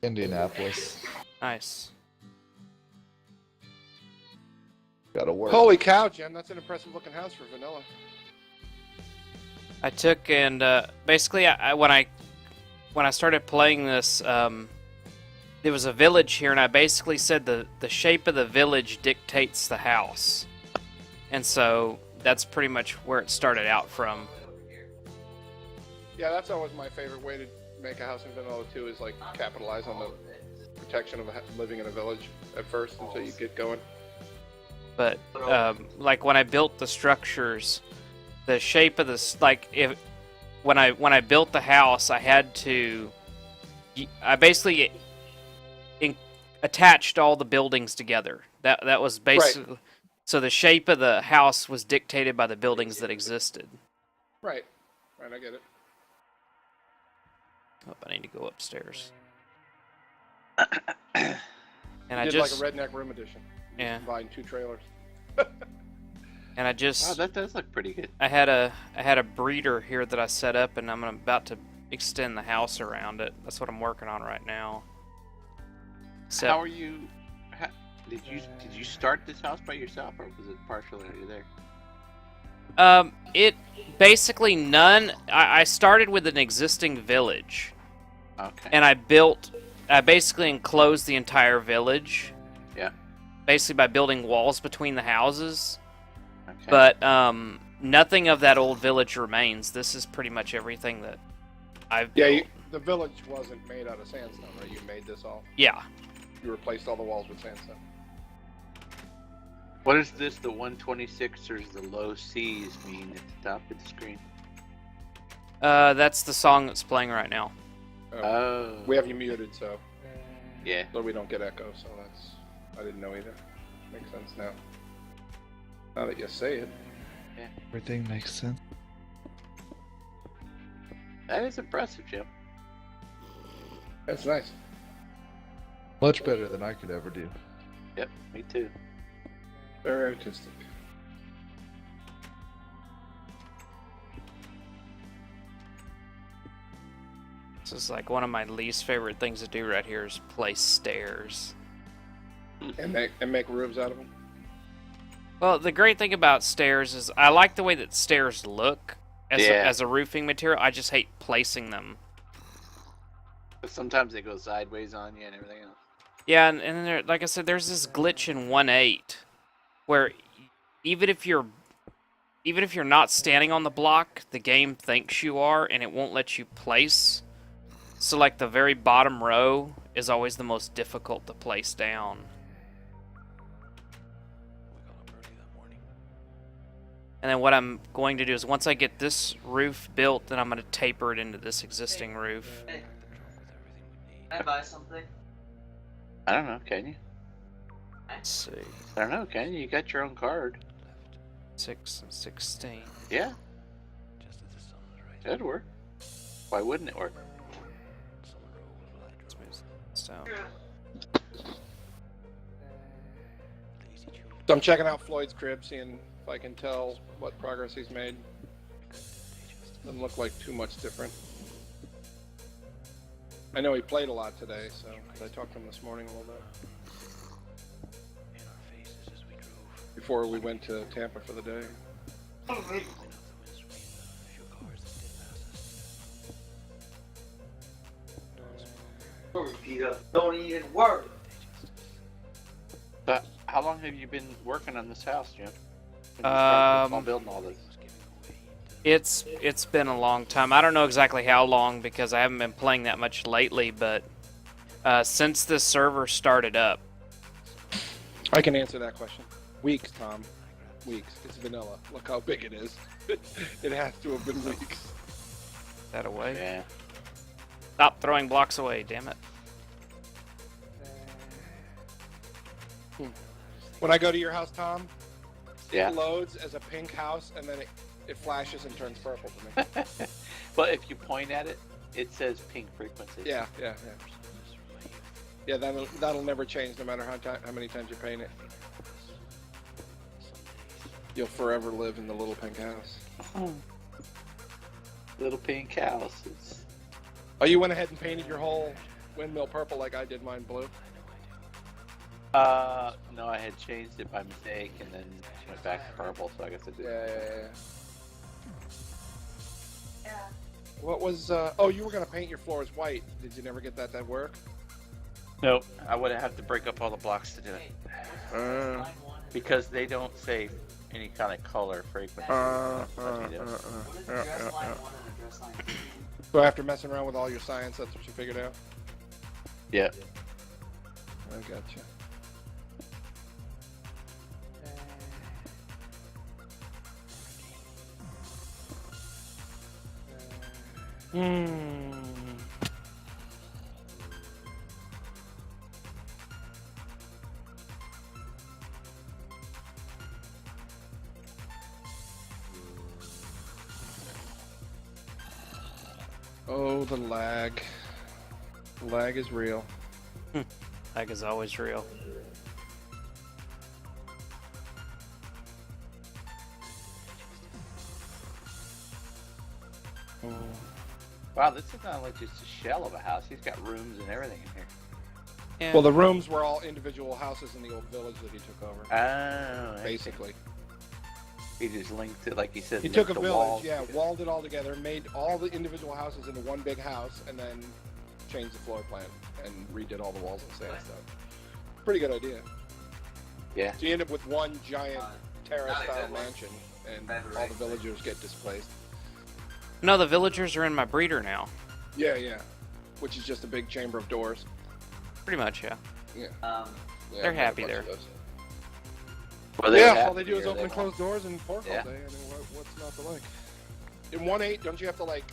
Indianapolis. Nice. Gotta work. Holy cow, Jim! That's an impressive looking house for vanilla. I took and basically when I started playing this, there was a village here, and I basically said the shape of the village dictates the house, and so that's pretty much where it started out from. Yeah, that's always my favorite way to make a house in vanilla too. Is like capitalize on the protection of living in a village at first until you get going. But like when I built the structures, the shape of this, when I built the house, I basically attached all the buildings together. That was basically right. So the shape of the house was dictated by the buildings that existed. Right, I get it. Oh, I need to go upstairs. And I did just like a redneck room edition. Yeah. Combined 2 trailers. And I just. Oh, that does look pretty good. I had a breeder here that I set up, and I'm about to extend the house around it. That's what I'm working on right now. How are you? Did you start this house by yourself, or was it partially there? It basically none. I started with an existing village. Okay. And I basically enclosed the entire village. Yeah. Basically by building walls between the houses. Okay. But nothing of that old village remains. This is pretty much everything that I've built. Yeah, the village wasn't made out of sandstone, right? You made this all? Yeah. You replaced all the walls with sandstone. What is this, the 126ers, the low C's mean at the top of the screen? That's the song that's playing right now. Oh. We have you muted, so. Yeah. So we don't get echo, so that's. I didn't know either. Makes sense now. Now that you say it. Yeah. Everything makes sense. That is impressive, Jim. That's nice. Much better than I could ever do. Yep, me too. Very artistic. This is like one of my least favorite things to do right here is place stairs. And make roofs out of them? Well, the great thing about stairs is I like the way that stairs look as a roofing material. I just hate placing them. But sometimes they go sideways on you and everything else. Yeah, and there, like I said, there's this glitch in 1.8 where even if you're not standing on the block, the game thinks you are, and it won't let you place. So, like, the very bottom row is always the most difficult to place down. And then what I'm going to do is once I get this roof built, then I'm going to taper it into this existing roof. Hey. Can I buy something? I don't know, can you? Let's see. I don't know, can you? You got your own card. 6 and 16. Yeah. That'd work. Why wouldn't it work? Let's move this down. So I'm checking out Floyd's crib, seeing if I can tell what progress he's made. Doesn't look like too much different. I know he played a lot today, so I talked to him this morning a little bit. Before we went to Tampa for the day. Don't even worry. But how long have you been working on this house, Jim? Building all this. It's been a long time. I don't know exactly how long because I haven't been playing that much lately, but since this server started up. I can answer that question. Weeks, Tom. Weeks. It's vanilla. Look how big it is. It has to have been weeks. That away? Yeah. Stop throwing blocks away, damn it. When I go to your house, Tom, yeah. It loads as a pink house, and then it flashes and turns purple to me. But if you point at it, it says pink frequency. Yeah. Yeah, that'll never change no matter how many times you paint it. You'll forever live in the little pink house. Oh. Little pink house. Oh, you went ahead and painted your whole windmill purple like I did mine blue? No, I had changed it by mistake and then went back to purple, so I guess I did. Yeah. What was, oh, you were gonna paint your floors white. Did you never get that to work? Nope. I would have to break up all the blocks to do it. Because they don't say any kind of color frequency. So after messing around with all your science, that's what you figured out? Yeah. I gotcha. Oh, the lag. The lag is real. Lag is always real. Wow, this is not like just a shell of a house. He's got rooms and everything in here. Yeah. Well, the rooms were all individual houses in the old village that he took over. Oh, Basically. He just linked it, like he said. He took a village, yeah, walled it all together, made all the individual houses into one big house, and then changed the floor plan and redid all the walls and stuff. Pretty good idea. Yeah. So you end up with one giant terrace-style mansion, and all the villagers get displaced. No, the villagers are in my breeder now. Yeah, yeah. Which is just a big chamber of doors. Pretty much, yeah. Yeah. Um, Yeah, They're I've got a happy bunch there. of those. Well, they Yeah, have all they to do be is or open they and close doors and pork Yeah. all day. I mean, what's not to like? In 1.8, don't you have to, like,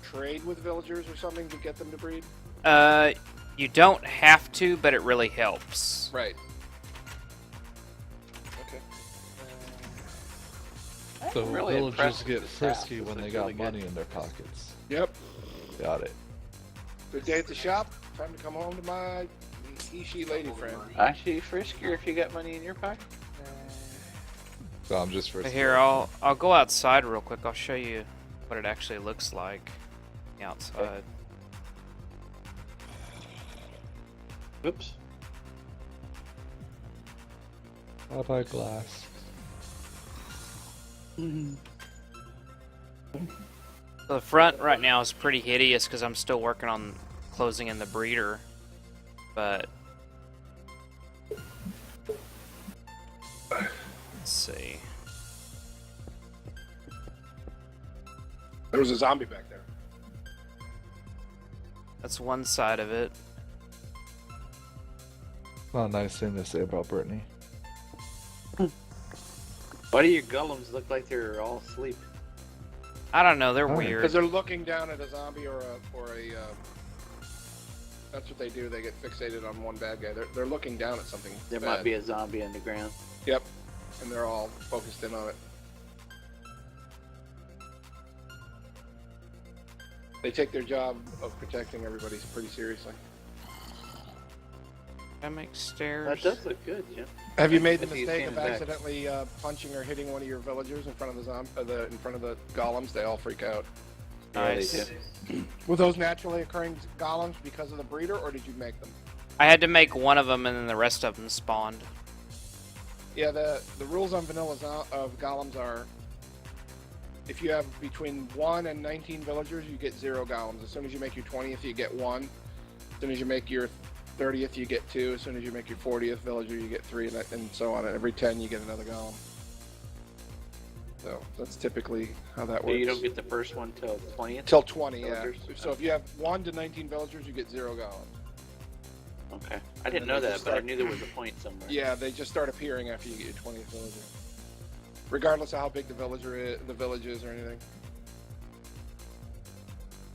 trade with villagers or something to get them to breed? You don't have to, but it really helps. Right. Okay. won't. So I'm really villagers impressed get with this house. frisky This when they looks got really good. money in their pockets. Yep. Got it. Good day at the shop. Time to come home to my Ishi lady friend. Actually, friskier if you got money in your pocket. So I'm just But frisky. here, I'll go outside real quick. I'll show you what it actually looks like outside. Oops. I'll buy glass. So the front right now is pretty hideous because I'm still working on closing in the breeder, but let's see. There was a zombie back there. That's one side of it. Not a nice thing to say about Brittany. Why do your golems look like they're all asleep? I don't know. They're Alright. weird. Because they're looking down at a zombie or a that's what they do. They get fixated on one bad guy. They're looking down at something. There bad. might be a zombie on the ground. Yep. And they're all focused in on it. They take their job of protecting everybody pretty seriously. Can I make stairs? That does look good, Jim. Have you made the I see you mistake of standing back. accidentally punching or hitting one of your villagers in front of in front of the golems? They all freak out. Nice. Yeah, they do. Were those naturally occurring golems because of the breeder, or did you make them? I had to make one of them, and then the rest of them spawned. Yeah, the rules on vanilla of golems are, if you have between 1 and 19 villagers, you get 0 golems. As soon as you make your 20th, you get 1. As soon as you make your 30th, you get 2. As soon as you make your 40th villager, you get 3, and so on. And every 10, you get another golem. So that's typically how that So works. you don't get the first one till 20th? Till 20, yeah. Villagers? So if you have 1 to 19 villagers, you get 0 golems. Okay. I didn't And know they that, just but I start- knew there was a point somewhere. Yeah, they just start appearing after you get your 20th villager. Regardless of how big the village is or anything.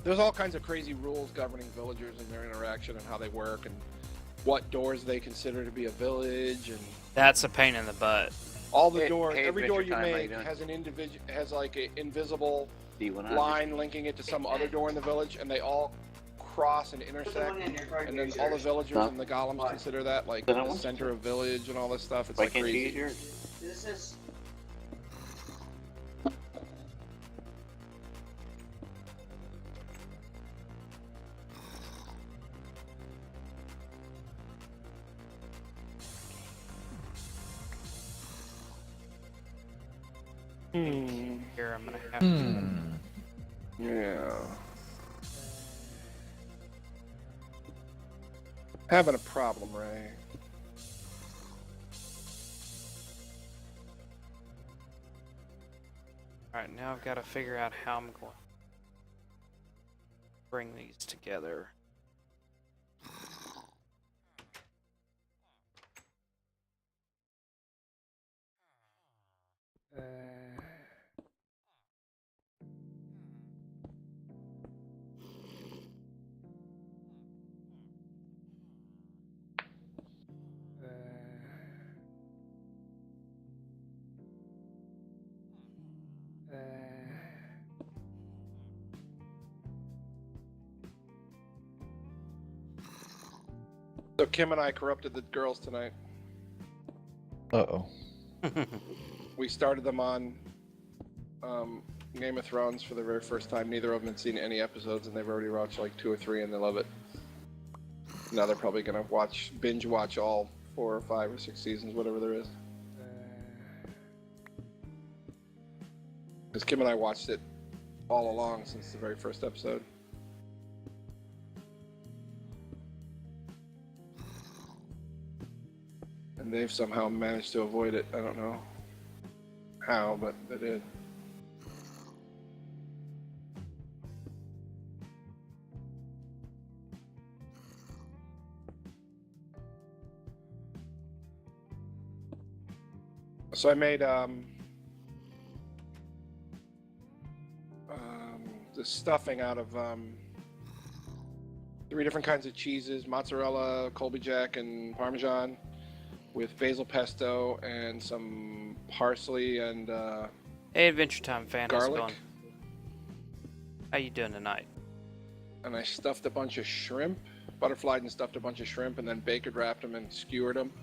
There's all kinds of crazy rules governing villagers and their interaction and how they work and what doors they consider to be a village and That's a pain in the butt. all the Hey- doors. hey, Every door Adventure you Time, how you make doing? has has like an invisible D100. line linking it to some other door in the village, and they all cross and intersect. And then all the villagers Huh? and the golems consider that like Then I the want center of village and all this stuff. It's Why like can't you crazy. use yours? This is Here, I'm gonna have to. Yeah. Having a problem, Ray. Alright, now I've got to figure out how I'm going to bring these together. So Kim and I corrupted the girls tonight. Uh-oh. We started them on Game of Thrones for the very first time. Neither of them had seen any episodes, and they've already watched like 2 or 3, and they love it. Now they're probably gonna binge watch all 4 or 5 or 6 seasons, whatever there is. Because Kim and I watched it all along since the very first episode. And they've somehow managed to avoid it. I don't know how, but they did. So I made the stuffing out of 3 different kinds of cheeses: mozzarella, Colby Jack, and Parmesan, with basil pesto and some parsley and Hey, Adventure Time fan, how's it garlic. going? How you doing tonight? And I stuffed a bunch of shrimp, butterflied and stuffed a bunch of shrimp, and then bacon wrapped them and skewered them,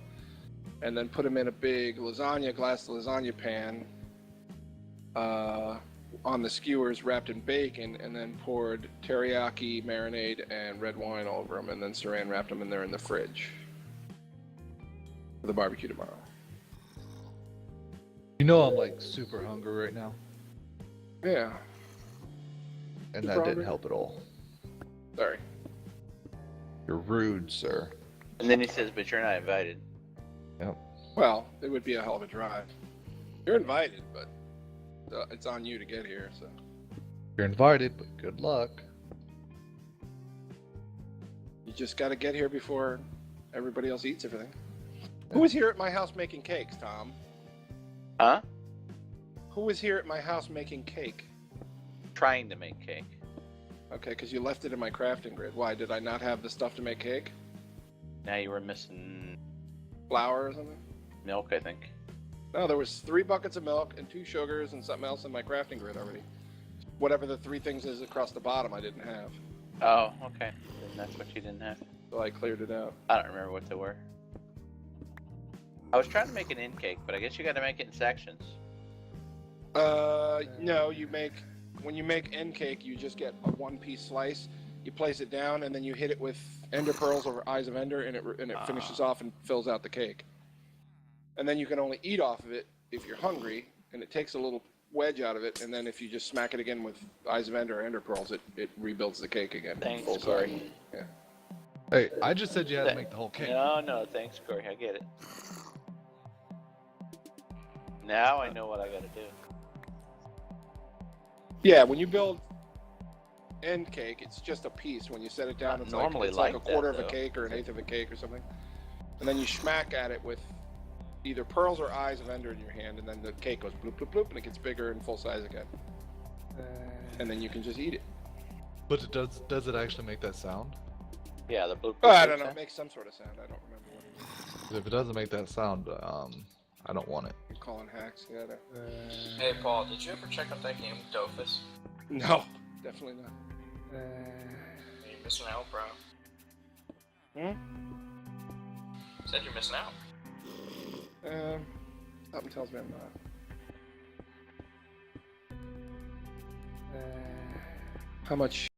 and then put them in a big glass lasagna pan on the skewers, wrapped in bacon, and then poured teriyaki marinade and red wine all over them, and then saran wrapped them, and they're in the fridge for the barbecue tomorrow. You know I'm like super hungry right now, Yeah, and Super that hungry? didn't help at all. sorry. You're rude, sir. And then he says, but you're not invited. Yep. Well, it would be a hell of a drive. You're invited, but it's on you to get here, so. You're invited, but good luck. You just got to get here before everybody else eats everything. Who was here at my house making cakes, Tom? Huh? Who was here at my house making cake? Trying to make cake. Okay, because you left it in my crafting grid. Why, did I not have the stuff to make cake? Now you were missing Flour or something? milk, I think. No, there was 3 buckets of milk and 2 sugars and something else in my crafting grid already. Whatever the 3 things is across the bottom, I didn't have. Oh, okay. Then that's what you didn't have. So I cleared it out. I don't remember what they were. I was trying to make an end cake, but I guess you got to make it in sections. No, when you make end cake, you just get a 1-piece slice. You place it down, and then you hit it with ender pearls or eyes of ender, and it finishes off and fills out the cake. And then you can only eat off of it if you're hungry, and it takes a little wedge out of it, and then if you just smack it again with eyes of ender or ender pearls, it rebuilds the cake again. Thanks, full size. Corey. Yeah. Hey, I just said you had to make the whole cake. No, thanks, Corey. I get it. Now I know what I got to do. Yeah, when you build end cake, it's just a piece. When you set it down, Not it's normally like a like quarter that, of a though. cake or an eighth of a cake or something. And then you smack at it with either pearls or eyes of ender in your hand, and then the cake goes bloop, bloop, bloop, and it gets bigger and full size again. And then you can just eat it. But does it actually make that sound? Yeah, the blue. I don't know. It makes some sort of sound. I don't remember what it is. 'Cause if it doesn't make that sound, I don't want it. I'm calling hacks. Yeah. Hey Paul, did you ever check out that game with Dofus? No, definitely not. You're missing out, bro. Said you're missing out. Something tells me I'm not. How much